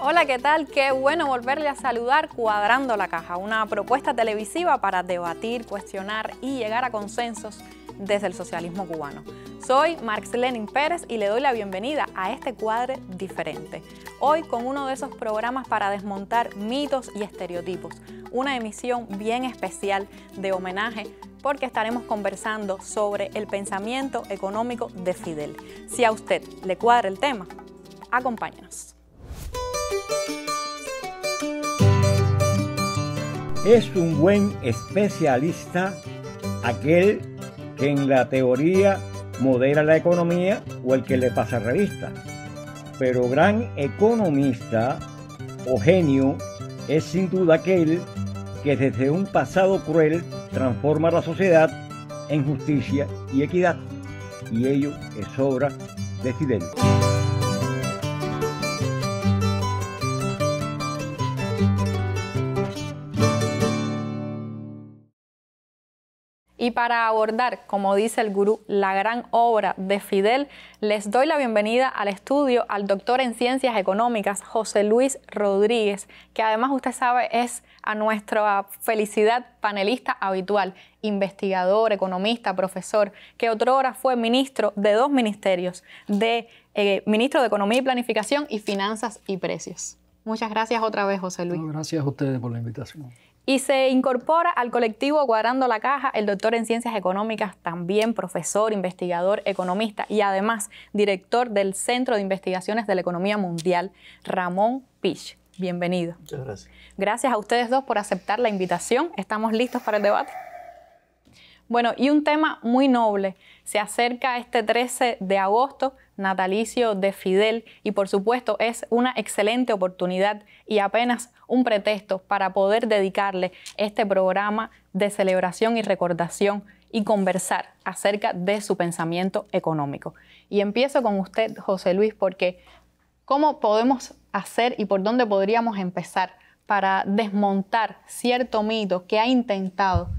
Hola, ¿qué tal? Qué bueno volverle a saludar Cuadrando la Caja, una propuesta televisiva para debatir, cuestionar y llegar a consensos desde el socialismo cubano. Soy Marxlenin Pérez y le doy la bienvenida a este cuadre diferente. Hoy con uno de esos programas para desmontar mitos y estereotipos, una emisión bien especial de homenaje porque estaremos conversando sobre el pensamiento económico de Fidel. Si a usted le cuadra el tema, acompáñenos. Es un buen especialista aquel que en la teoría modera la economía o el que le pasa revista. Pero gran economista o genio es sin duda aquel que desde un pasado cruel transforma la sociedad en justicia y equidad. Y ello es obra de Fidel. Y para abordar, como dice el gurú, la gran obra de Fidel, les doy la bienvenida al estudio al doctor en Ciencias Económicas, José Luis Rodríguez, que además usted sabe es a nuestra felicidad panelista habitual, investigador, economista, profesor, que otrora fue ministro de dos ministerios, ministro de Economía y Planificación y Finanzas y Precios. Muchas gracias otra vez, José Luis. Gracias a ustedes por la invitación. Y se incorpora al colectivo Cuadrando la Caja el doctor en Ciencias Económicas, también profesor, investigador, economista y además director del Centro de Investigaciones de la Economía Mundial, Ramón Pich. Bienvenido. Muchas gracias. Gracias a ustedes dos por aceptar la invitación. ¿Estamos listos para el debate? Bueno, y un tema muy noble. Se acerca este 13 de agosto, natalicio de Fidel, y por supuesto es una excelente oportunidad y apenas un pretexto para poder dedicarle este programa de celebración y recordación y conversar acerca de su pensamiento económico. Y empiezo con usted, José Luis, porque ¿cómo podemos hacer y por dónde podríamos empezar para desmontar cierto mito que ha intentado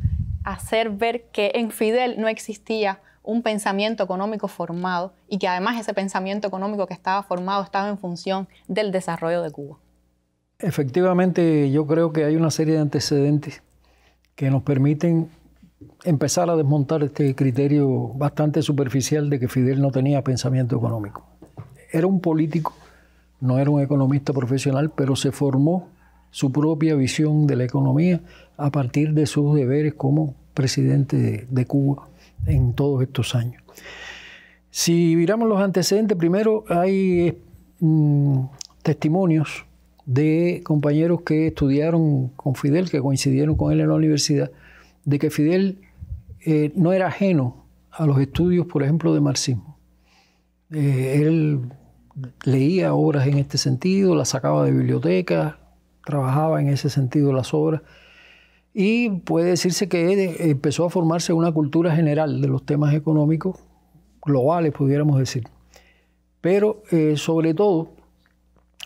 hacer ver que en Fidel no existía un pensamiento económico formado y que además ese pensamiento económico que estaba formado estaba en función del desarrollo de Cuba? Efectivamente, yo creo que hay una serie de antecedentes que nos permiten empezar a desmontar este criterio bastante superficial de que Fidel no tenía pensamiento económico. Era un político, no era un economista profesional, pero se formó su propia visión de la economía a partir de sus deberes como presidente de Cuba en todos estos años. Si miramos los antecedentes, primero hay testimonios de compañeros que estudiaron con Fidel, que coincidieron con él en la universidad, de que Fidel no era ajeno a los estudios, por ejemplo, de marxismo. Él leía obras en este sentido, las sacaba de bibliotecas, trabajaba en ese sentido las obras, y puede decirse que empezó a formarse una cultura general de los temas económicos globales, pudiéramos decir. Pero sobre todo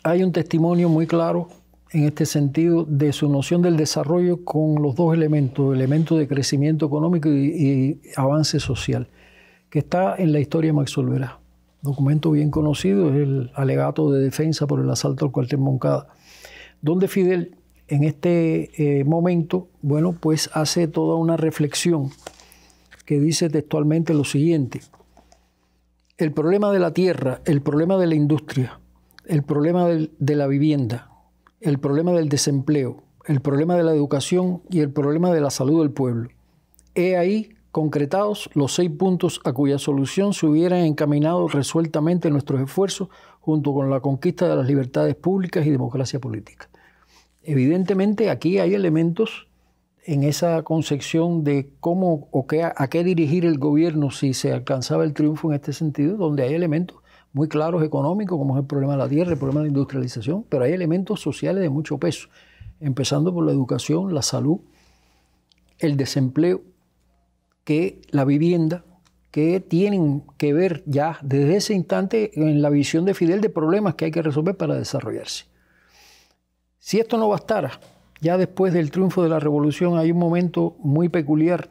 hay un testimonio muy claro en este sentido de su noción del desarrollo con los dos elementos, elementos de crecimiento económico y avance social, que está en la historia de Max Olvera. Documento bien conocido, es el alegato de defensa por el asalto al cuartel Moncada, donde Fidel en este momento, bueno, pues hace toda una reflexión que dice textualmente lo siguiente: el problema de la tierra, el problema de la industria, el problema de la vivienda, el problema del desempleo, el problema de la educación y el problema de la salud del pueblo. He ahí concretados los 6 puntos a cuya solución se hubieran encaminado resueltamente nuestros esfuerzos junto con la conquista de las libertades públicas y democracia política. Evidentemente aquí hay elementos en esa concepción de cómo o a qué dirigir el gobierno si se alcanzaba el triunfo en este sentido, donde hay elementos muy claros económicos, como es el problema de la tierra, el problema de la industrialización, pero hay elementos sociales de mucho peso, empezando por la educación, la salud, el desempleo, que la vivienda, que tienen que ver ya desde ese instante en la visión de Fidel de problemas que hay que resolver para desarrollarse. Si esto no bastara, ya después del triunfo de la revolución hay un momento muy peculiar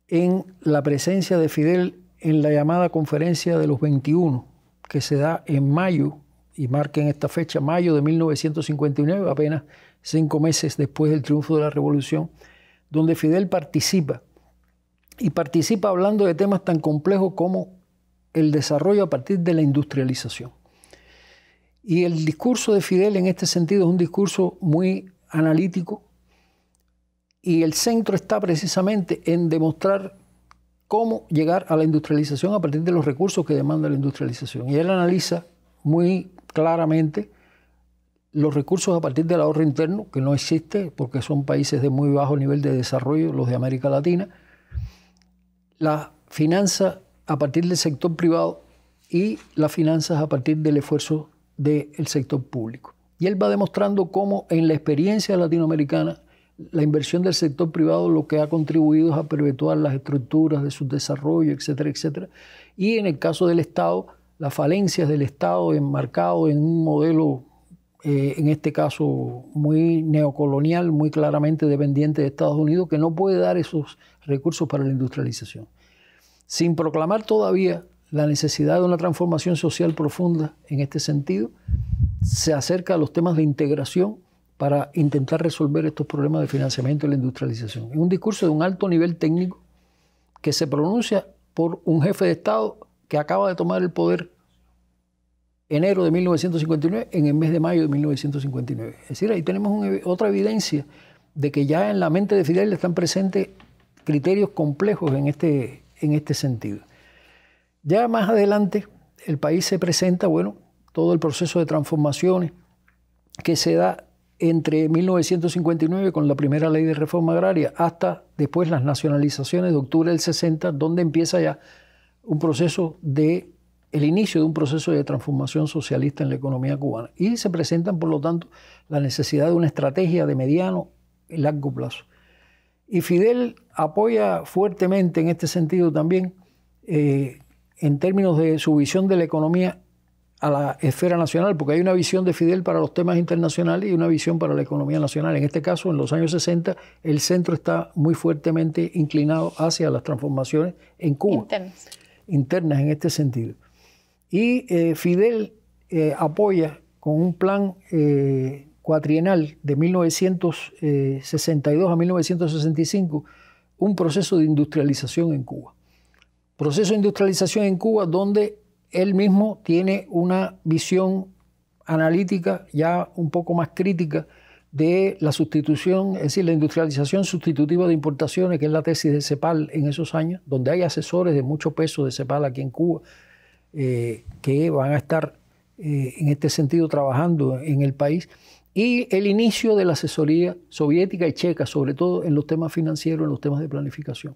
en la presencia de Fidel en la llamada Conferencia de los 21, que se da en mayo y marquen esta fecha, mayo de 1959, apenas 5 meses después del triunfo de la Revolución, donde Fidel participa. Y participa hablando de temas tan complejos como el desarrollo a partir de la industrialización. Y el discurso de Fidel en este sentido es un discurso muy analítico, y el centro está precisamente en demostrar cómo llegar a la industrialización a partir de los recursos que demanda la industrialización. Y él analiza muy claramente los recursos a partir del ahorro interno, que no existe porque son países de muy bajo nivel de desarrollo, los de América Latina, la finanza a partir del sector privado y las finanzas a partir del esfuerzo del sector público. Y él va demostrando cómo en la experiencia latinoamericana la inversión del sector privado lo que ha contribuido es a perpetuar las estructuras de su desarrollo, etcétera, etcétera. Y en el caso del Estado, las falencias del Estado enmarcado en un modelo, en este caso muy neocolonial, muy claramente dependiente de Estados Unidos, que no puede dar esos recursos para la industrialización. Sin proclamar todavía la necesidad de una transformación social profunda en este sentido, se acerca a los temas de integración para intentar resolver estos problemas de financiamiento y la industrialización. Es un discurso de un alto nivel técnico que se pronuncia por un jefe de Estado que acaba de tomar el poder enero de 1959 en el mes de mayo de 1959. Es decir, ahí tenemos otra evidencia de que ya en la mente de Fidel están presentes criterios complejos en este sentido. Ya más adelante el país se presenta, bueno, todo el proceso de transformaciones que se da entre 1959 con la primera ley de reforma agraria hasta después las nacionalizaciones de octubre del 60, donde empieza ya un proceso el inicio de un proceso de transformación socialista en la economía cubana. Y se presentan, por lo tanto, la necesidad de una estrategia de mediano y largo plazo. Y Fidel apoya fuertemente en este sentido también, en términos de su visión de la economía a la esfera nacional, porque hay una visión de Fidel para los temas internacionales y una visión para la economía nacional. En este caso, en los años 60, el centro está muy fuertemente inclinado hacia las transformaciones en Cuba. Internas en este sentido. Y Fidel apoya con un plan cuatrienal de 1962 a 1965 un proceso de industrialización en Cuba. Proceso de industrialización en Cuba donde él mismo tiene una visión analítica ya un poco más crítica de la sustitución, es decir, la industrialización sustitutiva de importaciones, que es la tesis de CEPAL en esos años, donde hay asesores de mucho peso de CEPAL aquí en Cuba, que van a estar en este sentido trabajando en el país, y el inicio de la asesoría soviética y checa, sobre todo en los temas financieros, en los temas de planificación.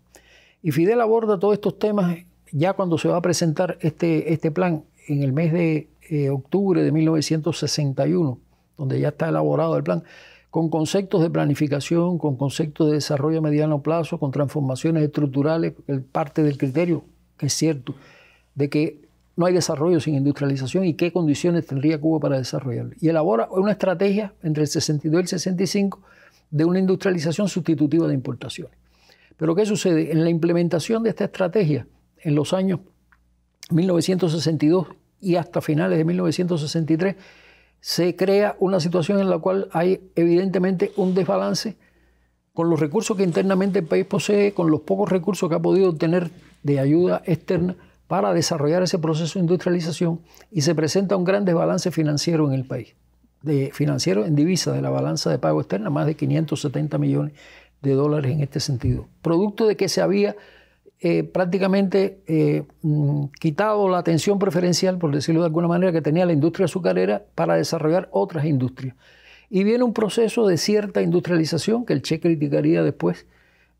Y Fidel aborda todos estos temas ya cuando se va a presentar este plan en el mes de octubre de 1961, donde ya está elaborado el plan, con conceptos de planificación, con conceptos de desarrollo a mediano plazo, con transformaciones estructurales, parte del criterio, que es cierto, de que no hay desarrollo sin industrialización y qué condiciones tendría Cuba para desarrollarlo. Y elabora una estrategia entre el 62 y el 65 de una industrialización sustitutiva de importaciones. Pero ¿qué sucede? En la implementación de esta estrategia, en los años 1962 y hasta finales de 1963, se crea una situación en la cual hay evidentemente un desbalance con los recursos que internamente el país posee, con los pocos recursos que ha podido obtener de ayuda externa para desarrollar ese proceso de industrialización, y se presenta un gran desbalance financiero en el país. Financiero en divisa de la balanza de pago externa, más de 570 millones de dólares en este sentido. Producto de que se había prácticamente quitado la atención preferencial, por decirlo de alguna manera, que tenía la industria azucarera para desarrollar otras industrias. Y viene un proceso de cierta industrialización, que el Che criticaría después,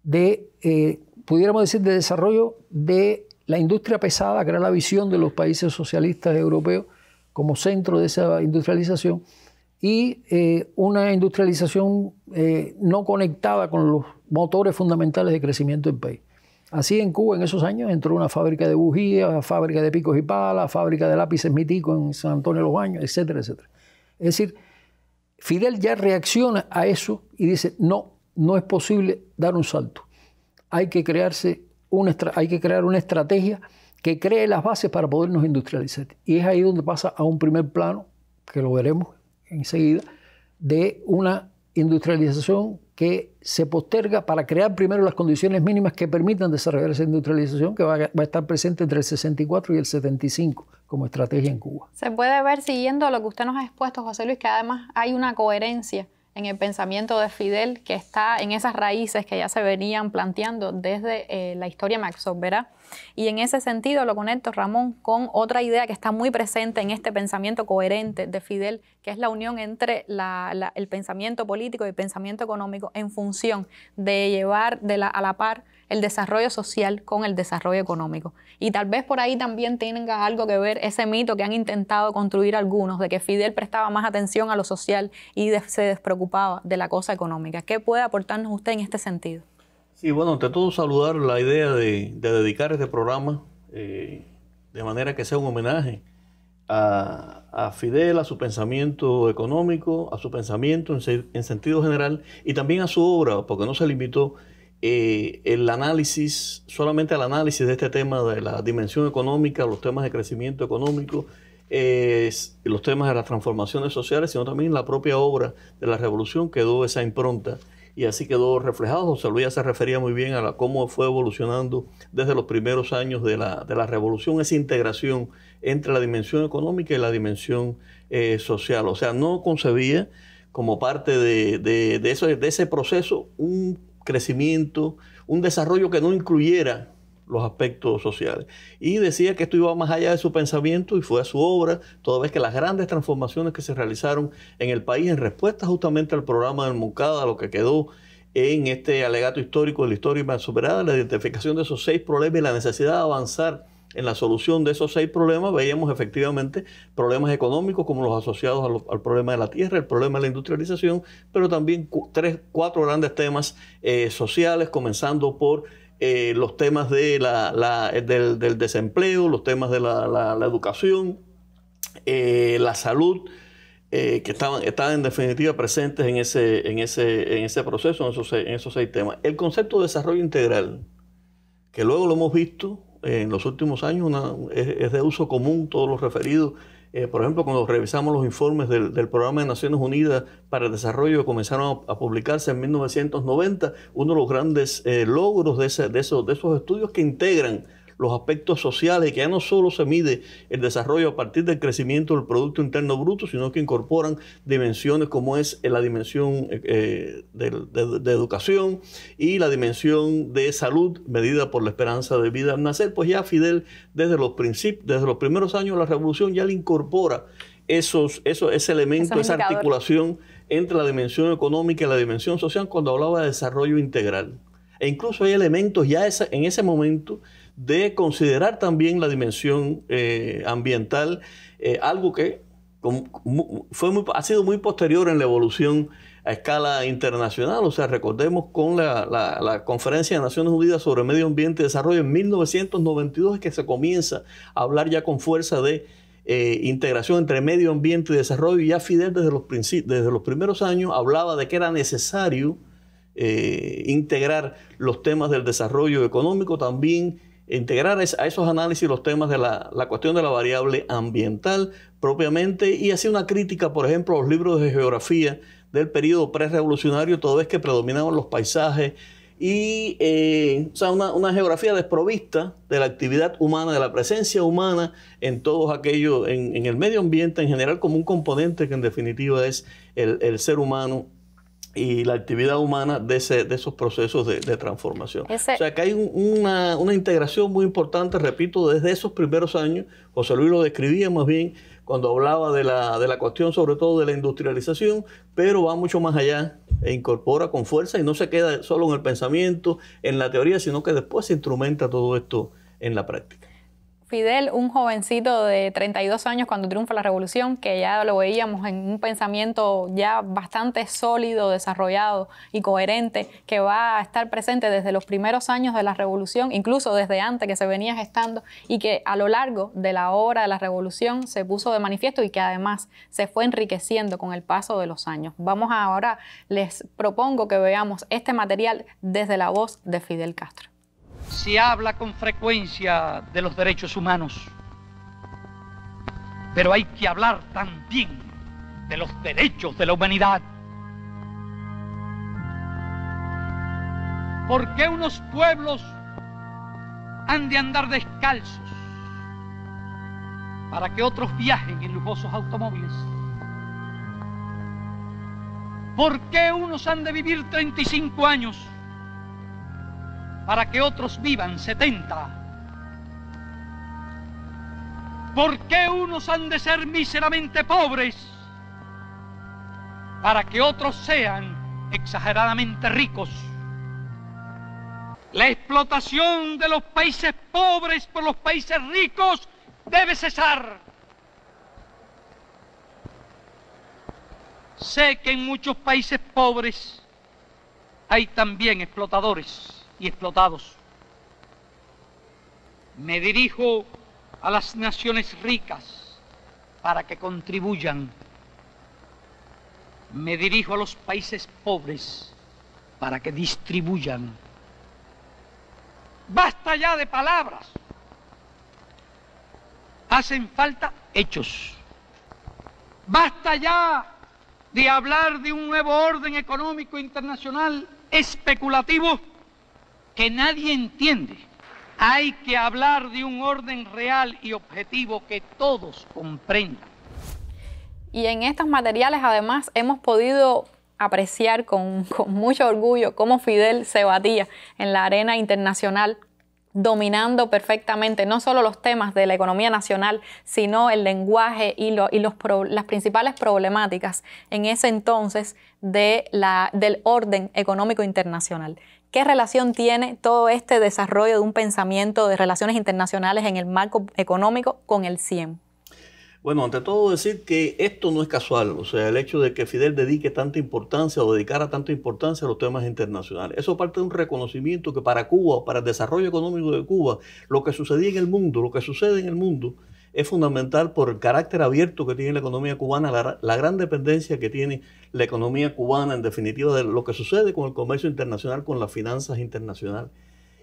pudiéramos decir, de desarrollo de la industria pesada, que era la visión de los países socialistas europeos como centro de esa industrialización, y una industrialización no conectada con los motores fundamentales de crecimiento del país. Así en Cuba en esos años entró una fábrica de bujías, fábrica de picos y palas, fábrica de lápices Mitico en San Antonio de los Baños, etcétera, etcétera. Es decir, Fidel ya reacciona a eso y dice, no es posible dar un salto. Hay que crear una estrategia que cree las bases para podernos industrializar. Y es ahí donde pasa a un primer plano que lo veremos enseguida, de una industrialización que se posterga para crear primero las condiciones mínimas que permitan desarrollar esa industrialización que va a estar presente entre el 64 y el 75 como estrategia en Cuba. Se puede ver, siguiendo lo que usted nos ha expuesto, José Luis, que además hay una coherencia en el pensamiento de Fidel que está en esas raíces que ya se venían planteando desde la historia me absorberá. Y en ese sentido lo conecto, Ramón, con otra idea que está muy presente en este pensamiento coherente de Fidel, que es la unión entre el pensamiento político y el pensamiento económico en función de llevar a la par el desarrollo social con el desarrollo económico. Y tal vez por ahí también tenga algo que ver ese mito que han intentado construir algunos, de que Fidel prestaba más atención a lo social y se despreocupaba de la cosa económica. ¿Qué puede aportarnos usted en este sentido? Sí, bueno, ante todo saludar la idea de dedicar este programa de manera que sea un homenaje a Fidel, a su pensamiento económico, a su pensamiento en sentido general y también a su obra, porque no se limitó el análisis, solamente al análisis de este tema de la dimensión económica, los temas de crecimiento económico, los temas de las transformaciones sociales, sino también la propia obra de la revolución quedó esa impronta y así quedó reflejado. José Luis se refería muy bien a cómo fue evolucionando desde los primeros años de la revolución, esa integración entre la dimensión económica y la dimensión social. O sea, no concebía como parte de ese proceso un crecimiento, un desarrollo que no incluyera los aspectos sociales. Y decía que esto iba más allá de su pensamiento y fue a su obra, toda vez que las grandes transformaciones que se realizaron en el país en respuesta justamente al programa del Moncada, lo que quedó en este alegato histórico de la historia insuperada, la identificación de esos 6 problemas y la necesidad de avanzar en la solución de esos 6 problemas, veíamos efectivamente problemas económicos como los asociados al problema de la tierra, el problema de la industrialización, pero también 4 grandes temas sociales, comenzando por los temas del desempleo, los temas de la educación, la salud, que estaban en definitiva presentes en ese proceso, en esos 6 temas. El concepto de desarrollo integral, que luego lo hemos visto en los últimos años, es de uso común, todos los referidos. Por ejemplo, cuando revisamos los informes del Programa de Naciones Unidas para el Desarrollo que comenzaron a publicarse en 1990, uno de los grandes logros de esos estudios que integran los aspectos sociales y que ya no solo se mide el desarrollo a partir del crecimiento del Producto Interno Bruto, sino que incorporan dimensiones como es la dimensión de educación y la dimensión de salud medida por la esperanza de vida al nacer. Pues ya Fidel desde los primeros años de la revolución ya le incorpora ese elemento, esa articulación entre la dimensión económica y la dimensión social cuando hablaba de desarrollo integral. E incluso hay elementos ya en ese momento de considerar también la dimensión ambiental, algo que ha sido muy posterior en la evolución a escala internacional. O sea, recordemos con la Conferencia de Naciones Unidas sobre Medio Ambiente y Desarrollo en 1992 es que se comienza a hablar ya con fuerza de integración entre medio ambiente y desarrollo, y ya Fidel desde los primeros años hablaba de que era necesario integrar los temas del desarrollo económico, también integrar a esos análisis los temas de la cuestión de la variable ambiental propiamente, y hacía una crítica, por ejemplo, a los libros de geografía del periodo prerevolucionario, toda vez que predominaban los paisajes y o sea, una geografía desprovista de la actividad humana, de la presencia humana en todos aquellos, en el medio ambiente en general, como un componente que en definitiva es el ser humano y la actividad humana de esos procesos de transformación. O sea que hay una integración muy importante, repito, desde esos primeros años. José Luis lo describía más bien cuando hablaba de la cuestión sobre todo de la industrialización, pero va mucho más allá e incorpora con fuerza y no se queda solo en el pensamiento, en la teoría, sino que después se instrumenta todo esto en la práctica. Fidel, un jovencito de 32 años cuando triunfa la revolución, que ya lo veíamos en un pensamiento ya bastante sólido, desarrollado y coherente, que va a estar presente desde los primeros años de la revolución, incluso desde antes que se venía gestando, y que a lo largo de la obra de la revolución se puso de manifiesto y que además se fue enriqueciendo con el paso de los años. Ahora les propongo que veamos este material desde la voz de Fidel Castro. Se habla con frecuencia de los derechos humanos, pero hay que hablar también de los derechos de la humanidad. ¿Por qué unos pueblos han de andar descalzos para que otros viajen en lujosos automóviles? ¿Por qué unos han de vivir 35 años para que otros vivan 70? ¿Por qué unos han de ser míseramente pobres para que otros sean exageradamente ricos? La explotación de los países pobres por los países ricos debe cesar. Sé que en muchos países pobres hay también explotadores y explotados. Me dirijo a las naciones ricas para que contribuyan. Me dirijo a los países pobres para que distribuyan. Basta ya de palabras. Hacen falta hechos. Basta ya de hablar de un nuevo orden económico internacional especulativo que nadie entiende. Hay que hablar de un orden real y objetivo que todos comprendan. Y en estos materiales además hemos podido apreciar con mucho orgullo cómo Fidel se batía en la arena internacional, dominando perfectamente no solo los temas de la economía nacional, sino el lenguaje y las principales problemáticas en ese entonces del orden económico internacional. ¿Qué relación tiene todo este desarrollo de un pensamiento de relaciones internacionales en el marco económico con el CIEM? Bueno, ante todo decir que esto no es casual, o sea, el hecho de que Fidel dedique tanta importancia o dedicara tanta importancia a los temas internacionales. Eso parte de un reconocimiento que para Cuba, para el desarrollo económico de Cuba, lo que sucedía en el mundo, lo que sucede en el mundo, es fundamental por el carácter abierto que tiene la economía cubana, la gran dependencia que tiene la economía cubana, en definitiva, de lo que sucede con el comercio internacional, con las finanzas internacionales.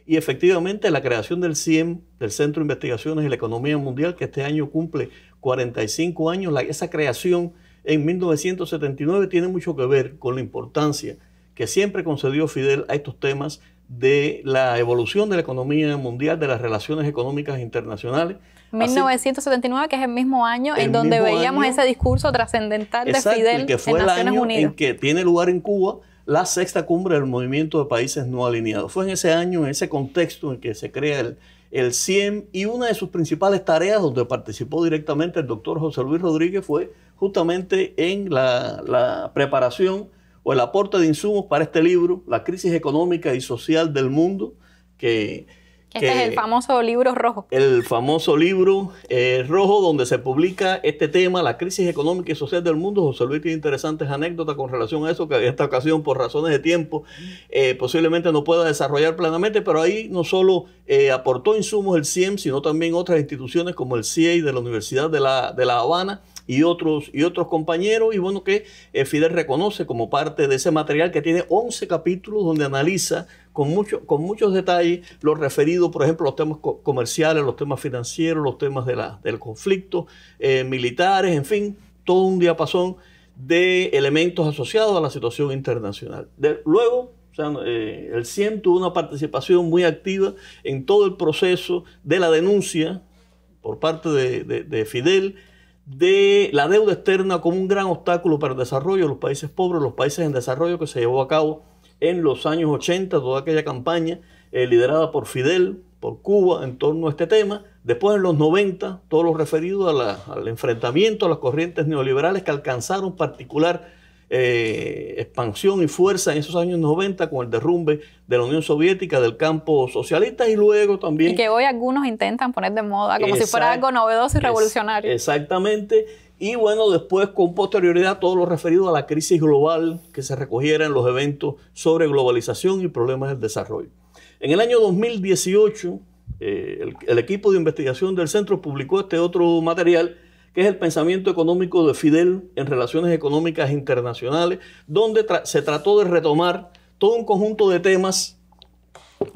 Y efectivamente la creación del CIEM, del Centro de Investigaciones y la Economía Mundial, que este año cumple 45 años, esa creación en 1979 tiene mucho que ver con la importancia que siempre concedió Fidel a estos temas de la evolución de la economía mundial, de las relaciones económicas internacionales. 1979, que es el mismo año en donde veíamos ese discurso trascendental de Fidel que fue en Naciones el año Unidas. en que tiene lugar en Cuba la sexta cumbre del movimiento de países no alineados. Fue en ese año, en ese contexto en que se crea el CIEM, y una de sus principales tareas donde participó directamente el doctor José Luis Rodríguez fue justamente en la preparación o el aporte de insumos para este libro, La crisis económica y social del mundo, Este es el famoso libro rojo. El famoso libro rojo donde se publica este tema, la crisis económica y social del mundo. José Luis tiene interesantes anécdotas con relación a eso, que en esta ocasión, por razones de tiempo, posiblemente no pueda desarrollar plenamente, pero ahí no solo aportó insumos el CIEM, sino también otras instituciones como el CIEI de la Universidad de La Habana, y otros compañeros, y bueno, que Fidel reconoce como parte de ese material, que tiene 11 capítulos donde analiza con muchos detalles los referidos, por ejemplo, los temas comerciales, los temas financieros, los temas del conflicto, militares, en fin, todo un diapasón de elementos asociados a la situación internacional. Luego, o sea, el CIEM tuvo una participación muy activa en todo el proceso de la denuncia por parte de Fidel de la deuda externa como un gran obstáculo para el desarrollo de los países pobres, los países en desarrollo, que se llevó a cabo en los años 80, toda aquella campaña liderada por Fidel, por Cuba, en torno a este tema. Después, en los 90, todo lo referido al enfrentamiento a las corrientes neoliberales que alcanzaron particular expansión y fuerza en esos años 90 con el derrumbe de la Unión Soviética, del campo socialista, y luego también... Y que hoy algunos intentan poner de moda como si fuera algo novedoso y revolucionario. Exactamente. Y bueno, después con posterioridad todo lo referido a la crisis global que se recogiera en los eventos sobre globalización y problemas del desarrollo. En el año 2018, el equipo de investigación del centro publicó este otro material, que es el pensamiento económico de Fidel en relaciones económicas internacionales, donde se trató de retomar todo un conjunto de temas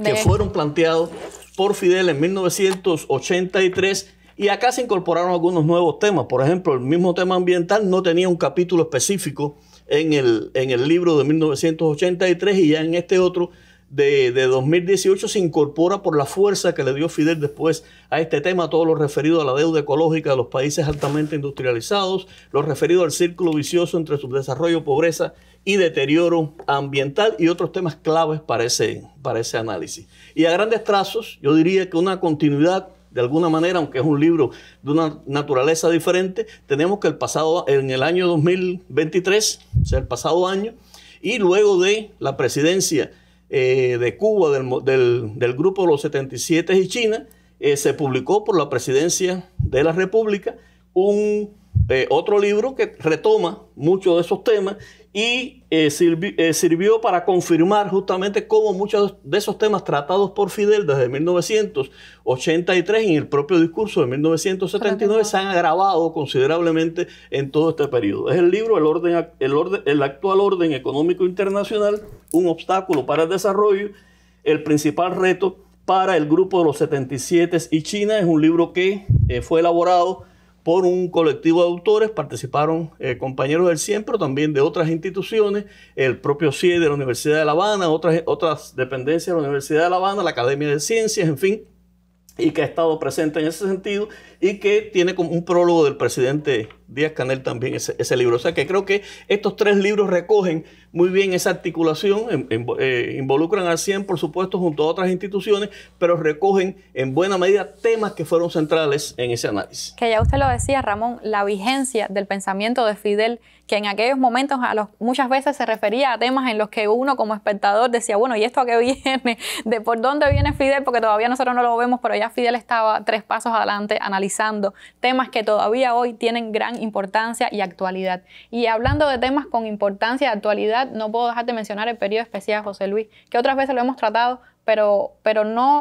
que fueron planteados por Fidel en 1983 Y acá se incorporaron algunos nuevos temas. Por ejemplo, el mismo tema ambiental no tenía un capítulo específico en el libro de 1983, y ya en este otro de 2018 se incorpora por la fuerza que le dio Fidel después a este tema, todo lo referido a la deuda ecológica de los países altamente industrializados, lo referido al círculo vicioso entre subdesarrollo, pobreza y deterioro ambiental, y otros temas claves para ese análisis. Y a grandes trazos, yo diría que una continuidad, de alguna manera, aunque es un libro de una naturaleza diferente, tenemos que en el año 2023, o sea, el pasado año, y luego de la presidencia de Cuba, del Grupo de los 77 y China, se publicó por la Presidencia de la República otro libro que retoma muchos de esos temas y sirvió para confirmar justamente cómo muchos de esos temas tratados por Fidel desde 1983 y en el propio discurso de 1979 se han agravado considerablemente en todo este periodo. Es el libro El actual orden económico internacional, un obstáculo para el desarrollo, el principal reto para el Grupo de los 77 y China. Es un libro que fue elaborado por un colectivo de autores, participaron compañeros del CIEN, pero también de otras instituciones, el propio CIE de la Universidad de La Habana, otras dependencias de la Universidad de La Habana, la Academia de Ciencias, en fin, y que ha estado presente en ese sentido, y que tiene como un prólogo del presidente Díaz-Canel también ese libro. O sea que creo que estos tres libros recogen muy bien esa articulación, involucran al CIEN, por supuesto, junto a otras instituciones, pero recogen en buena medida temas que fueron centrales en ese análisis. Que ya usted lo decía, Ramón, la vigencia del pensamiento de Fidel, que en aquellos momentos muchas veces se refería a temas en los que uno como espectador decía, bueno, ¿y esto a qué viene? ¿De por dónde viene Fidel? Porque todavía nosotros no lo vemos, pero ya Fidel estaba 3 pasos adelante analizando temas que todavía hoy tienen gran importancia y actualidad. Y hablando de temas con importancia y actualidad, no puedo dejar de mencionar el periodo especial, José Luis, que otras veces lo hemos tratado, pero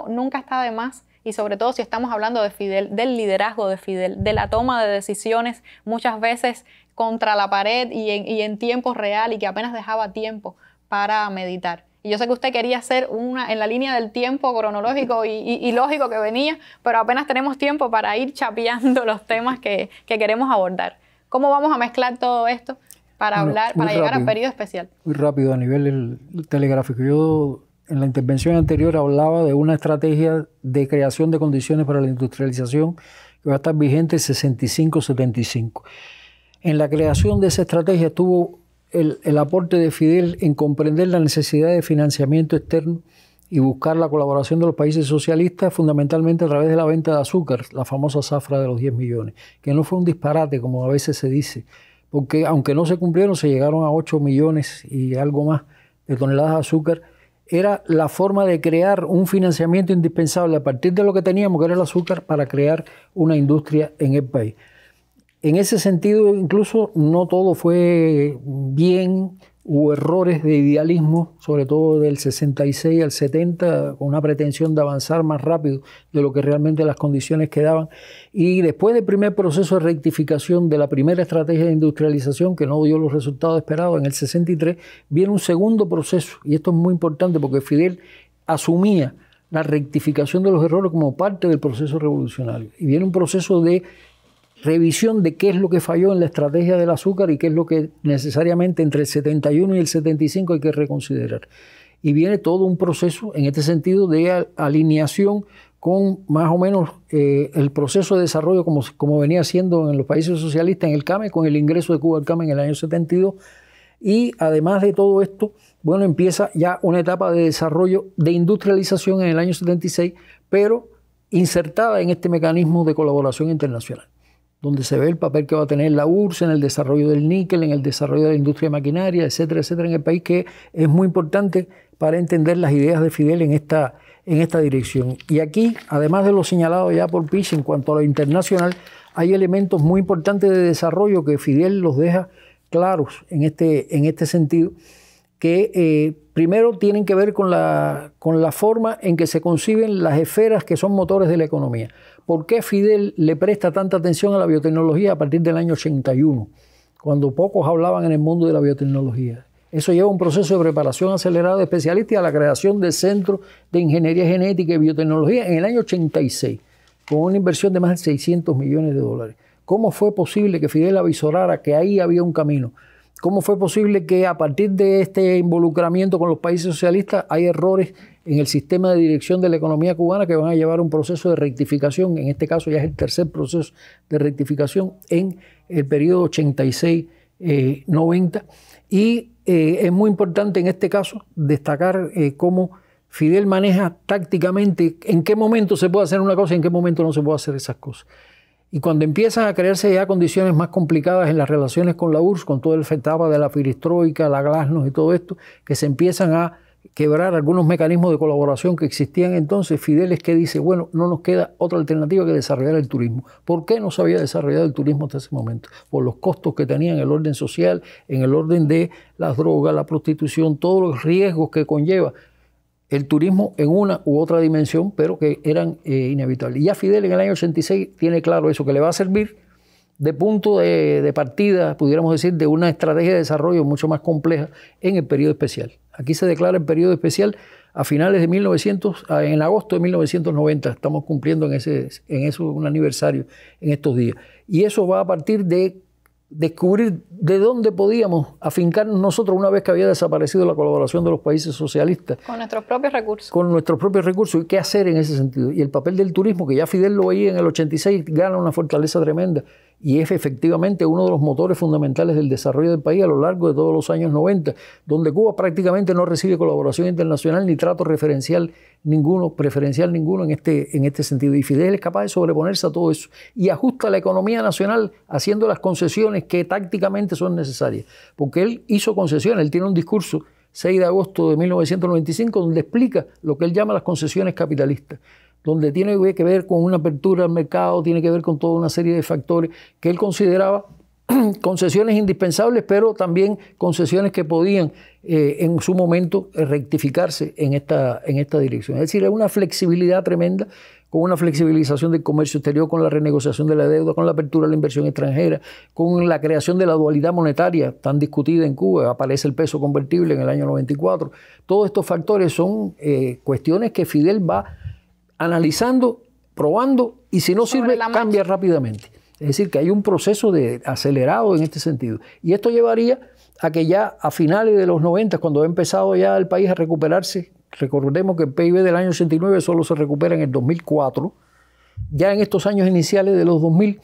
nunca está de más. Y sobre todo si estamos hablando de Fidel, del liderazgo de Fidel, de la toma de decisiones muchas veces contra la pared y en tiempo real, y que apenas dejaba tiempo para meditar. Y yo sé que usted quería hacer en la línea del tiempo cronológico y lógico que venía, pero apenas tenemos tiempo para ir chapeando los temas que queremos abordar. ¿Cómo vamos a mezclar todo esto para llegar al periodo especial? Muy rápido a nivel telegráfico. Yo en la intervención anterior hablaba de una estrategia de creación de condiciones para la industrialización que va a estar vigente 65-75. En la creación de esa estrategia estuvo el aporte de Fidel en comprender la necesidad de financiamiento externo y buscar la colaboración de los países socialistas, fundamentalmente a través de la venta de azúcar, la famosa zafra de los 10 millones, que no fue un disparate, como a veces se dice, porque aunque no se cumplieron, se llegaron a 8 millones y algo más de toneladas de azúcar. Era la forma de crear un financiamiento indispensable a partir de lo que teníamos, que era el azúcar, para crear una industria en el país. En ese sentido, incluso no todo fue bien, hubo errores de idealismo, sobre todo del 66 al 70, con una pretensión de avanzar más rápido de lo que realmente las condiciones que daban. Y después del primer proceso de rectificación de la primera estrategia de industrialización, que no dio los resultados esperados en el 63, viene un segundo proceso, y esto es muy importante porque Fidel asumía la rectificación de los errores como parte del proceso revolucionario. Y viene un proceso de revisión de qué es lo que falló en la estrategia del azúcar y qué es lo que necesariamente entre el 71 y el 75 hay que reconsiderar. Y viene todo un proceso en este sentido de alineación con más o menos el proceso de desarrollo como venía siendo en los países socialistas en el CAME, con el ingreso de Cuba al CAME en el año 72. Y además de todo esto, bueno, empieza ya una etapa de desarrollo de industrialización en el año 76, pero insertada en este mecanismo de colaboración internacional, donde se ve el papel que va a tener la URSS en el desarrollo del níquel, en el desarrollo de la industria maquinaria, etcétera, etcétera, en el país, que es muy importante para entender las ideas de Fidel en esta dirección. Y aquí, además de lo señalado ya por Pich en cuanto a lo internacional, hay elementos muy importantes de desarrollo que Fidel los deja claros en este sentido, que primero tienen que ver con la forma en que se conciben las esferas que son motores de la economía. ¿Por qué Fidel le presta tanta atención a la biotecnología a partir del año 81, cuando pocos hablaban en el mundo de la biotecnología? Eso lleva un proceso de preparación acelerada de especialistas y a la creación del Centro de Ingeniería Genética y Biotecnología en el año 86. con una inversión de más de 600 millones de dólares. ¿Cómo fue posible que Fidel avisorara que ahí había un camino? ¿Cómo fue posible que a partir de este involucramiento con los países socialistas hay errores en el sistema de dirección de la economía cubana que van a llevar a un proceso de rectificación? En este caso ya es el tercer proceso de rectificación en el periodo 86-90. Y es muy importante en este caso destacar cómo Fidel maneja tácticamente en qué momento se puede hacer una cosa y en qué momento no se puede hacer esas cosas. Y cuando empiezan a crearse ya condiciones más complicadas en las relaciones con la URSS, con todo el etapa de la perestroika, la glasnost y todo esto, que se empiezan a quebrar algunos mecanismos de colaboración que existían entonces, Fidel es que dice, bueno, no nos queda otra alternativa que desarrollar el turismo. ¿Por qué no se había desarrollado el turismo hasta ese momento? Por los costos que tenía en el orden social, en el orden de las drogas, la prostitución, todos los riesgos que conlleva el turismo en una u otra dimensión, pero que eran inevitables. Y ya Fidel en el año 86 tiene claro eso, que le va a servir de punto de partida, pudiéramos decir, de una estrategia de desarrollo mucho más compleja en el periodo especial. Aquí se declara el periodo especial a finales de en agosto de 1990. Estamos cumpliendo en eso un aniversario en estos días. Y eso va a partir de descubrir de dónde podíamos afincarnos nosotros una vez que había desaparecido la colaboración de los países socialistas. Con nuestros propios recursos. Con nuestros propios recursos y qué hacer en ese sentido. Y el papel del turismo, que ya Fidel lo veía en el 86, gana una fortaleza tremenda y es efectivamente uno de los motores fundamentales del desarrollo del país a lo largo de todos los años 90, donde Cuba prácticamente no recibe colaboración internacional ni trato preferencial ninguno en este sentido. Y Fidel es capaz de sobreponerse a todo eso y ajusta la economía nacional haciendo las concesiones que tácticamente son necesarias. Porque él hizo concesiones, él tiene un discurso 6 de agosto de 1995 donde explica lo que él llama las concesiones capitalistas, donde tiene que ver con una apertura al mercado, tiene que ver con toda una serie de factores que él consideraba concesiones indispensables, pero también concesiones que podían en su momento rectificarse en esta dirección. Es decir, es una flexibilidad tremenda, con una flexibilización del comercio exterior, con la renegociación de la deuda, con la apertura a la inversión extranjera, con la creación de la dualidad monetaria tan discutida en Cuba, aparece el peso convertible en el año 94. Todos estos factores son cuestiones que Fidel va analizando, probando, y si no sirve, cambia rápidamente. Es decir, que hay un proceso acelerado en este sentido. Y esto llevaría a que ya a finales de los 90, cuando ha empezado ya el país a recuperarse, recordemos que el PIB del año 89 solo se recupera en el 2004, ya en estos años iniciales de los 2000,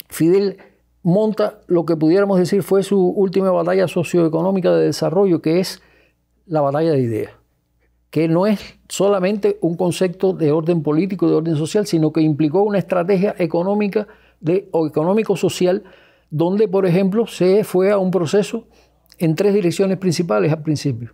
Fidel monta lo que pudiéramos decir fue su última batalla socioeconómica de desarrollo, que es la batalla de ideas, que no es solamente un concepto de orden político, de orden social, sino que implicó una estrategia económica o económico-social, donde, por ejemplo, se fue a un proceso en 3 direcciones principales al principio.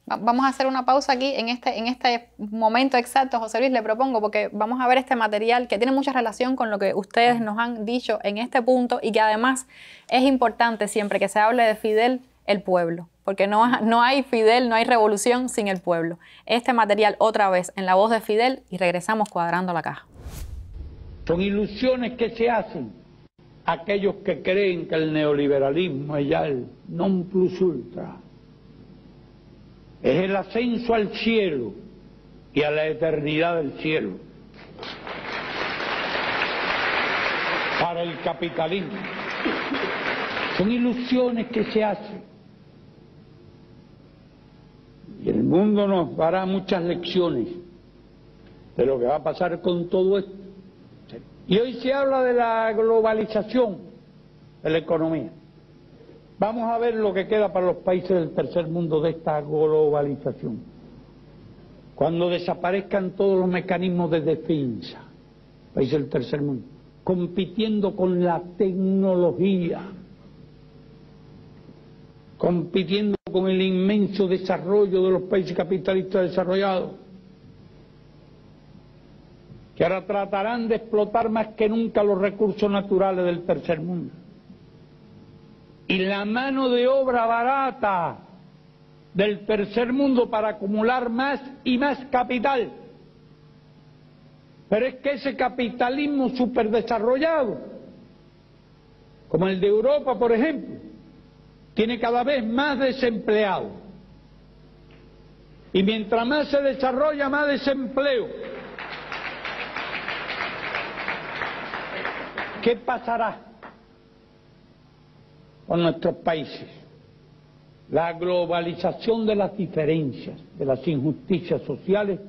Vamos a hacer una pausa aquí en este momento exacto, José Luis, le propongo, porque vamos a ver este material que tiene mucha relación con lo que ustedes nos han dicho en este punto y que además es importante siempre que se hable de Fidel, el pueblo, porque no hay Fidel, no hay revolución sin el pueblo. Este material otra vez en la voz de Fidel y regresamos cuadrando la caja. Son ilusiones que se hacen aquellos que creen que el neoliberalismo es ya el non plus ultra. Es el ascenso al cielo y a la eternidad del cielo. Para el capitalismo. Son ilusiones que se hacen. Y el mundo nos dará muchas lecciones de lo que va a pasar con todo esto. Y hoy se habla de la globalización de la economía. Vamos a ver lo que queda para los países del tercer mundo de esta globalización. Cuando desaparezcan todos los mecanismos de defensa, países del tercer mundo, compitiendo con la tecnología, compitiendo con el inmenso desarrollo de los países capitalistas desarrollados, que ahora tratarán de explotar más que nunca los recursos naturales del tercer mundo. Y la mano de obra barata del tercer mundo para acumular más y más capital. Pero es que ese capitalismo superdesarrollado, como el de Europa, por ejemplo, tiene cada vez más desempleados. Y mientras más se desarrolla, más desempleo. ¿Qué pasará con nuestros países? La globalización de las diferencias, de las injusticias sociales,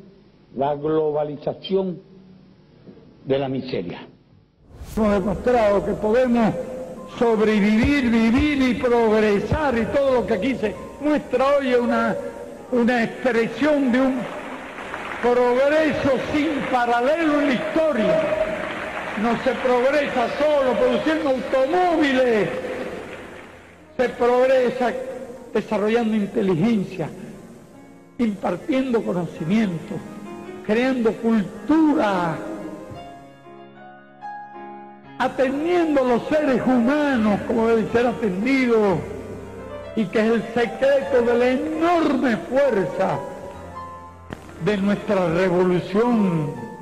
la globalización de la miseria. Hemos demostrado que podemos sobrevivir, vivir y progresar, y todo lo que aquí se muestra hoy es una expresión de un progreso sin paralelo en la historia. No se progresa solo produciendo automóviles, se progresa desarrollando inteligencia, impartiendo conocimiento, creando cultura, atendiendo a los seres humanos como deben ser atendidos, y que es el secreto de la enorme fuerza de nuestra revolución.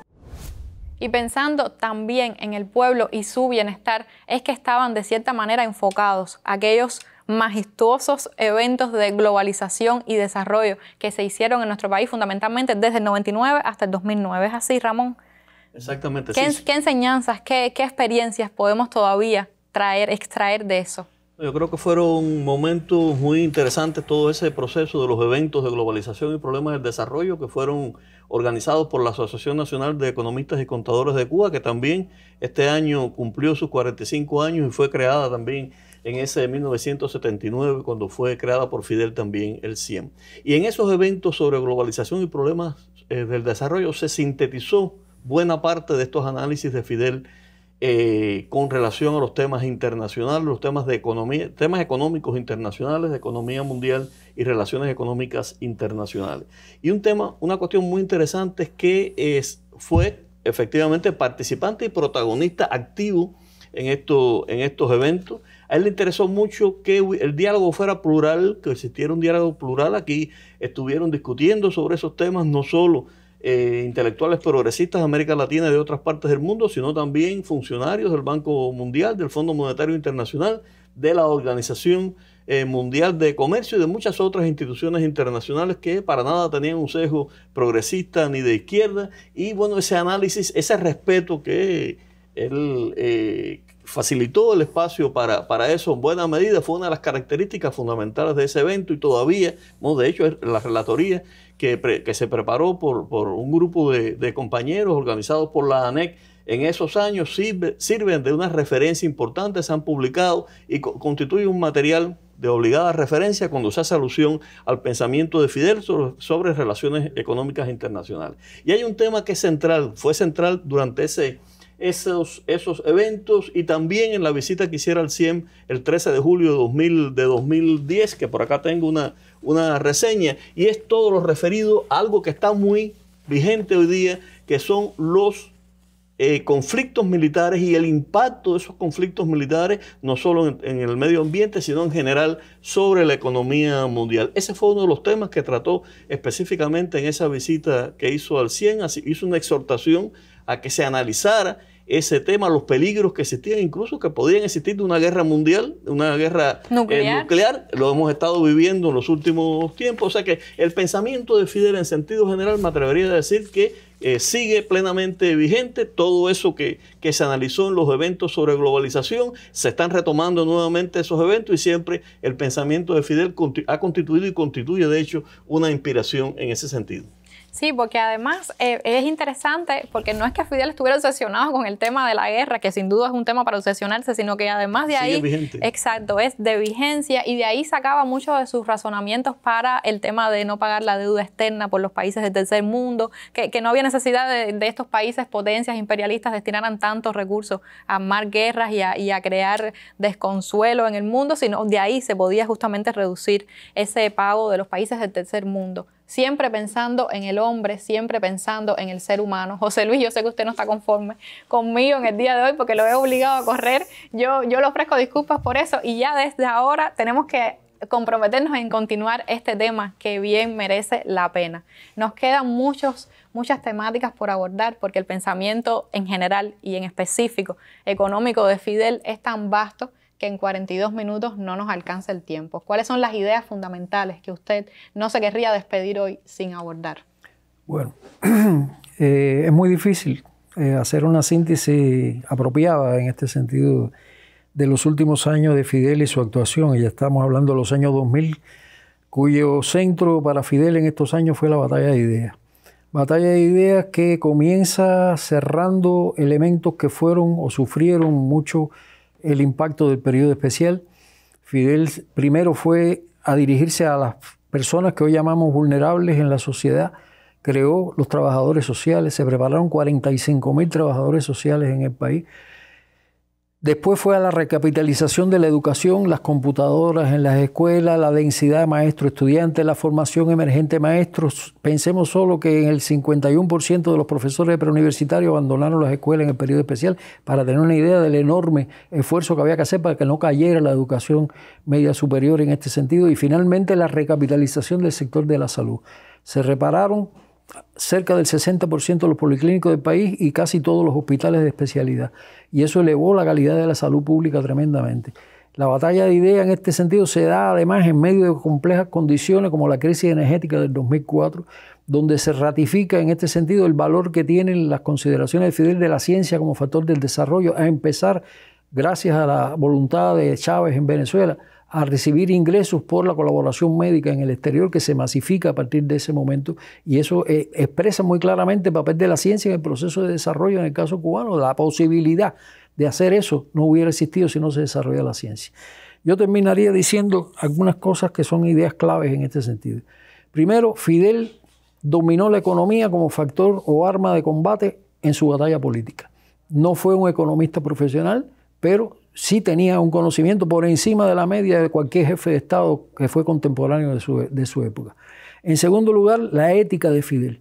Y pensando también en el pueblo y su bienestar, es que estaban de cierta manera enfocados aquellos majestuosos eventos de globalización y desarrollo que se hicieron en nuestro país fundamentalmente desde el 99 hasta el 2009. ¿Es así, Ramón? Exactamente. ¿Qué enseñanzas, qué experiencias podemos todavía extraer de eso? Yo creo que fueron momentos muy interesantes todo ese proceso de los eventos de globalización y problemas del desarrollo que fueron organizados por la Asociación Nacional de Economistas y Contadores de Cuba, que también este año cumplió sus 45 años y fue creada también en ese 1979, cuando fue creada por Fidel también el CIEM. Y en esos eventos sobre globalización y problemas del desarrollo se sintetizó buena parte de estos análisis de Fidel con relación a los temas internacionales, los temas de economía, temas económicos internacionales, de economía mundial y relaciones económicas internacionales. Y una cuestión muy interesante es que fue efectivamente participante y protagonista activo en estos eventos. A él le interesó mucho que el diálogo fuera plural, que existiera un diálogo plural. Aquí estuvieron discutiendo sobre esos temas no solo intelectuales progresistas de América Latina y de otras partes del mundo, sino también funcionarios del Banco Mundial, del Fondo Monetario Internacional, de la Organización Mundial de Comercio y de muchas otras instituciones internacionales que para nada tenían un sesgo progresista ni de izquierda. Y bueno, ese análisis, ese respeto que él facilitó el espacio para eso en buena medida, fue una de las características fundamentales de ese evento. Y todavía, no, de hecho, la relatoría que se preparó por un grupo de compañeros organizados por la ANEC en esos años sirven de una referencia importante, se han publicado y constituye un material de obligada referencia cuando se hace alusión al pensamiento de Fidel sobre relaciones económicas internacionales. Y hay un tema que es central, fue central durante esos eventos y también en la visita que hiciera al CIEM el 13 de julio de 2010, que por acá tengo una reseña, y es todo lo referido a algo que está muy vigente hoy día, que son los conflictos militares y el impacto de esos conflictos militares, no solo en el medio ambiente, sino en general sobre la economía mundial. Ese fue uno de los temas que trató específicamente en esa visita que hizo al CIEM. Hizo una exhortación a que se analizara ese tema, los peligros que existían, incluso que podían existir de una guerra mundial, una guerra nuclear. Lo hemos estado viviendo en los últimos tiempos. O sea que el pensamiento de Fidel en sentido general me atrevería a decir que sigue plenamente vigente. Todo eso que se analizó en los eventos sobre globalización, se están retomando nuevamente esos eventos y siempre el pensamiento de Fidel ha constituido y constituye de hecho una inspiración en ese sentido. Sí, porque además es interesante porque no es que Fidel estuviera obsesionado con el tema de la guerra, que sin duda es un tema para obsesionarse, sino que además de ahí, exacto, es de vigencia y de ahí sacaba muchos de sus razonamientos para el tema de no pagar la deuda externa por los países del tercer mundo, que no había necesidad de estos países potencias imperialistas destinaran tantos recursos a armar guerras y a crear desconsuelo en el mundo, sino de ahí se podía justamente reducir ese pago de los países del tercer mundo. Siempre pensando en el hombre, siempre pensando en el ser humano. José Luis, yo sé que usted no está conforme conmigo en el día de hoy porque lo he obligado a correr. Yo le ofrezco disculpas por eso y ya desde ahora tenemos que comprometernos en continuar este tema que bien merece la pena. Nos quedan muchas temáticas por abordar porque el pensamiento en general y en específico económico de Fidel es tan vasto que en 42 minutos no nos alcanza el tiempo. ¿Cuáles son las ideas fundamentales que usted no se querría despedir hoy sin abordar? Bueno, es muy difícil hacer una síntesis apropiada en este sentido de los últimos años de Fidel y su actuación. Y ya estamos hablando de los años 2000, cuyo centro para Fidel en estos años fue la batalla de ideas. Batalla de ideas que comienza cerrando elementos que fueron o sufrieron mucho el impacto del periodo especial. Fidel primero fue a dirigirse a las personas que hoy llamamos vulnerables en la sociedad, creó los trabajadores sociales, se prepararon 45.000 trabajadores sociales en el país. Después fue a la recapitalización de la educación, las computadoras en las escuelas, la densidad de maestros estudiantes, la formación emergente de maestros. Pensemos solo que en el 51% de los profesores preuniversitarios abandonaron las escuelas en el periodo especial, para tener una idea del enorme esfuerzo que había que hacer para que no cayera la educación media superior en este sentido. Y finalmente la recapitalización del sector de la salud. Se repararon cerca del 60% de los policlínicos del país y casi todos los hospitales de especialidad. Y eso elevó la calidad de la salud pública tremendamente. La batalla de ideas en este sentido se da además en medio de complejas condiciones como la crisis energética del 2004, donde se ratifica en este sentido el valor que tienen las consideraciones de Fidel de la ciencia como factor del desarrollo, a empezar, gracias a la voluntad de Chávez en Venezuela, a recibir ingresos por la colaboración médica en el exterior, que se masifica a partir de ese momento, y eso expresa muy claramente el papel de la ciencia en el proceso de desarrollo en el caso cubano. La posibilidad de hacer eso no hubiera existido si no se desarrolla la ciencia. Yo terminaría diciendo algunas cosas que son ideas claves en este sentido. Primero, Fidel dominó la economía como factor o arma de combate en su batalla política. No fue un economista profesional, pero sí tenía un conocimiento por encima de la media de cualquier jefe de Estado que fue contemporáneo de su época. En segundo lugar, la ética de Fidel.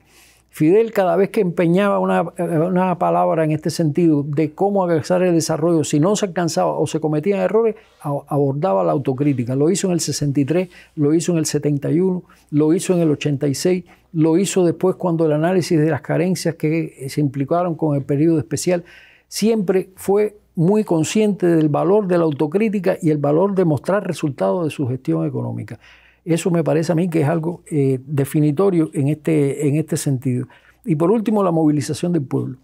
Fidel, cada vez que empeñaba una palabra en este sentido de cómo alcanzar el desarrollo, si no se alcanzaba o se cometían errores, abordaba la autocrítica. Lo hizo en el 63, lo hizo en el 71, lo hizo en el 86, lo hizo después cuando el análisis de las carencias que se implicaron con el periodo especial. Siempre fue muy consciente del valor de la autocrítica y el valor de mostrar resultados de su gestión económica. Eso me parece a mí que es algo definitorio en este sentido. Y por último, la movilización del pueblo.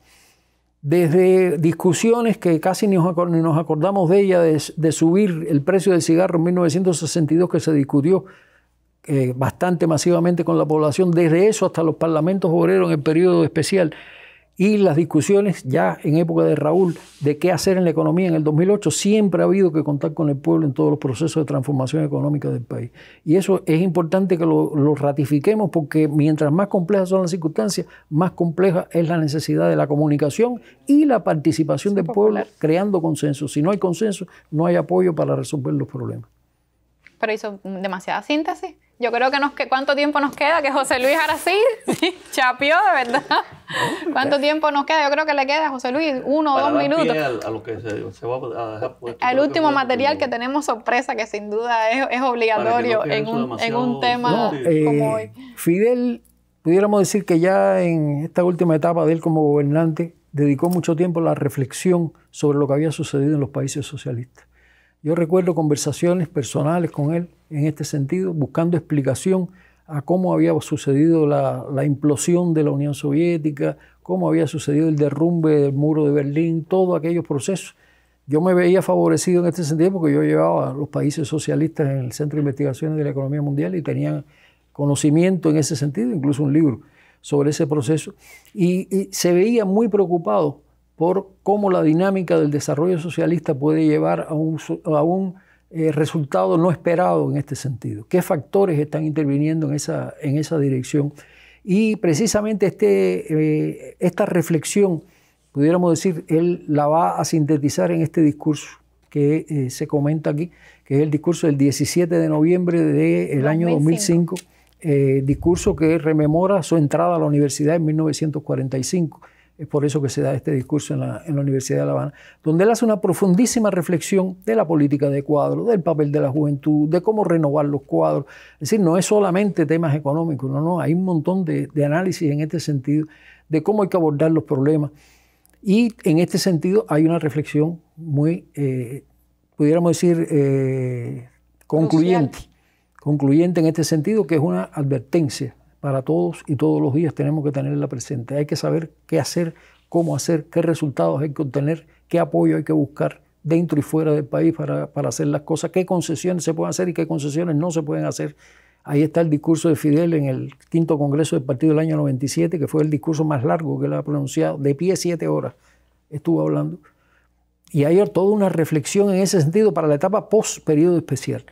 Desde discusiones que casi ni nos acordamos de ella, de subir el precio del cigarro en 1962, que se discutió bastante masivamente con la población, desde eso hasta los parlamentos obreros en el periodo especial, y las discusiones ya en época de Raúl de qué hacer en la economía en el 2008, siempre ha habido que contar con el pueblo en todos los procesos de transformación económica del país. Y eso es importante que lo ratifiquemos, porque mientras más complejas son las circunstancias, más compleja es la necesidad de la comunicación y la participación del pueblo creando consenso. Si no hay consenso, no hay apoyo para resolver los problemas. Pero hizo demasiada síntesis. Yo creo que ¿cuánto tiempo nos queda? Que José Luis ahora sí chapeó de verdad. ¿Cuánto tiempo nos queda? Yo creo que le queda a José Luis 1 o 2 minutos. A lo que se va a dejar puesto. El último material que tenemos sorpresa, que sin duda es obligatorio en un tema como hoy. Fidel, pudiéramos decir que ya en esta última etapa de él como gobernante, dedicó mucho tiempo a la reflexión sobre lo que había sucedido en los países socialistas. Yo recuerdo conversaciones personales con él en este sentido, buscando explicación a cómo había sucedido la implosión de la Unión Soviética, cómo había sucedido el derrumbe del muro de Berlín, todos aquellos procesos. Yo me veía favorecido en este sentido porque yo llevaba a los países socialistas en el Centro de Investigaciones de la Economía Mundial y tenía conocimiento en ese sentido, incluso un libro sobre ese proceso. Y se veía muy preocupado por cómo la dinámica del desarrollo socialista puede llevar a un resultado no esperado en este sentido. ¿Qué factores están interviniendo en esa dirección? Y precisamente esta reflexión, pudiéramos decir, él la va a sintetizar en este discurso que se comenta aquí, que es el discurso del 17 de noviembre del año 2005, discurso que rememora su entrada a la universidad en 1945. Es por eso que se da este discurso en la Universidad de La Habana, donde él hace una profundísima reflexión de la política de cuadros, del papel de la juventud, de cómo renovar los cuadros. Es decir, no es solamente temas económicos, no, hay un montón de análisis en este sentido, de cómo hay que abordar los problemas. Y en este sentido hay una reflexión muy, pudiéramos decir, concluyente en este sentido, que es una advertencia para todos y todos los días tenemos que tenerla presente. Hay que saber qué hacer cómo hacer, qué resultados hay que obtener, qué apoyo hay que buscar dentro y fuera del país para hacer las cosas, qué concesiones se pueden hacer y qué concesiones no se pueden hacer. Ahí está el discurso de Fidel en el 5º Congreso del Partido del año 97, que fue el discurso más largo que él ha pronunciado, de pie 7 horas estuvo hablando. Y hay toda una reflexión en ese sentido para la etapa post-periodo especial,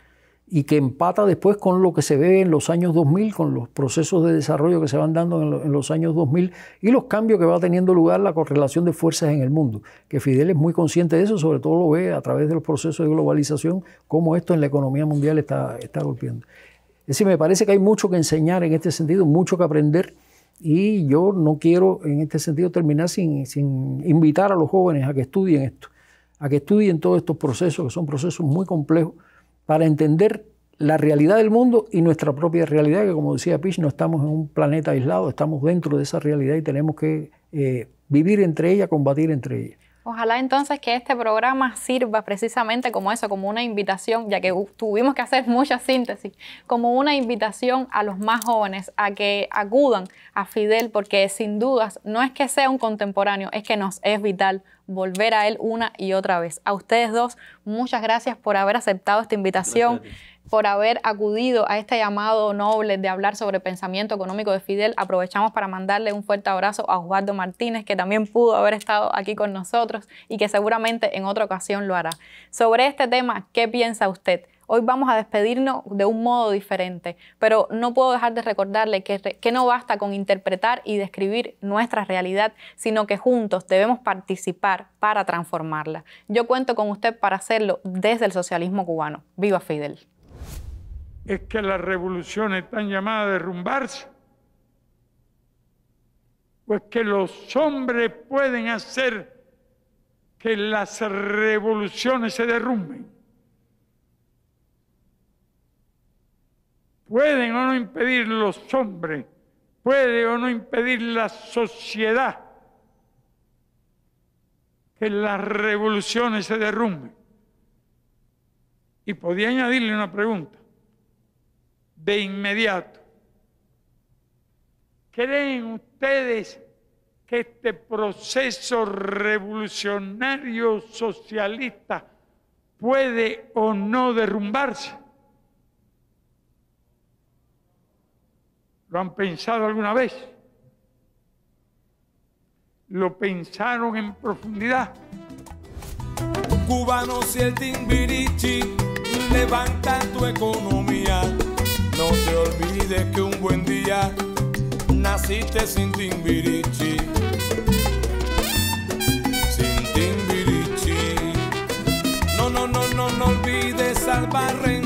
y que empata después con lo que se ve en los años 2000, con los procesos de desarrollo que se van dando en los años 2000 y los cambios que va teniendo lugar la correlación de fuerzas en el mundo, que Fidel es muy consciente de eso, sobre todo lo ve a través de los procesos de globalización, cómo esto en la economía mundial está golpeando. Es decir, me parece que hay mucho que enseñar en este sentido, mucho que aprender, y yo no quiero en este sentido terminar sin invitar a los jóvenes a que estudien esto, a que estudien todos estos procesos, que son procesos muy complejos, para entender la realidad del mundo y nuestra propia realidad, que como decía Pisch, no estamos en un planeta aislado, estamos dentro de esa realidad y tenemos que vivir entre ella, combatir entre ella. Ojalá entonces que este programa sirva precisamente como eso, como una invitación, ya que tuvimos que hacer mucha síntesis, como una invitación a los más jóvenes a que acudan a Fidel, porque sin dudas no es que sea un contemporáneo, es que nos es vital volver a él una y otra vez. A ustedes dos, muchas gracias por haber aceptado esta invitación, por haber acudido a este llamado noble de hablar sobre el pensamiento económico de Fidel. Aprovechamos para mandarle un fuerte abrazo a Osvaldo Martínez, que también pudo haber estado aquí con nosotros y que seguramente en otra ocasión lo hará. Sobre este tema, ¿qué piensa usted? Hoy vamos a despedirnos de un modo diferente, pero no puedo dejar de recordarle que no basta con interpretar y describir nuestra realidad, sino que juntos debemos participar para transformarla. Yo cuento con usted para hacerlo desde el socialismo cubano. ¡Viva Fidel! Es que las revoluciones están llamadas a derrumbarse, pues que los hombres pueden hacer que las revoluciones se derrumben. ¿Pueden o no impedir los hombres? ¿Puede o no impedir la sociedad que las revoluciones se derrumben? Y podía añadirle una pregunta. De inmediato, ¿creen ustedes que este proceso revolucionario socialista puede o no derrumbarse? ¿Lo han pensado alguna vez? ¿Lo pensaron en profundidad? Cubanos y el Timbiriche, levanta tu economía. No te olvides que un buen día naciste sin Timbiriche. Sin Timbiriche. No olvides al Barren